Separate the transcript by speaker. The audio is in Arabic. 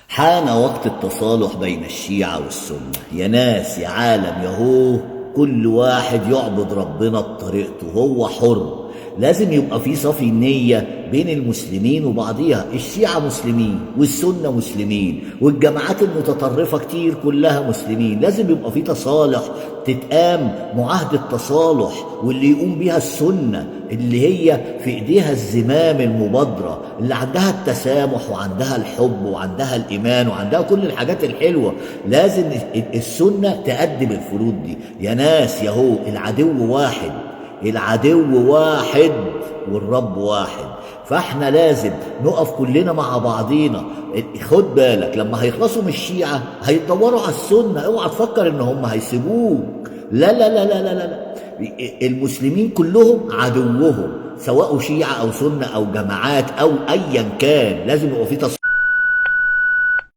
Speaker 1: حان وقت التصالح بين الشيعة والسنة. يا ناس يا عالم يهو، كل واحد يعبد ربنا بطريقته، هو حر. لازم يبقى في صفي نية بين المسلمين وبعضيها. الشيعة مسلمين والسنة مسلمين والجماعات المتطرفة كتير كلها مسلمين. لازم يبقى في تصالح، تتقام معاهدة تصالح، واللي يقوم بيها السنة اللي هي في ايديها الزمام المبادرة، اللي عندها التسامح وعندها الحب وعندها الإيمان وعندها كل الحاجات الحلوة. لازم السنة تقدم الفروض دي. يا ناس يهو، العدو واحد، العدو واحد والرب واحد. فاحنا لازم نقف كلنا مع بعضينا. خد بالك لما هيخلصوا من الشيعة هيدوروا على السنة. اوعى تفكر ان هم هيسيبوك. لا لا لا لا لا لا. المسلمين كلهم عدوهم، سواء شيعة او سنة او جماعات او ايا كان. لازم يبقى في تصالح.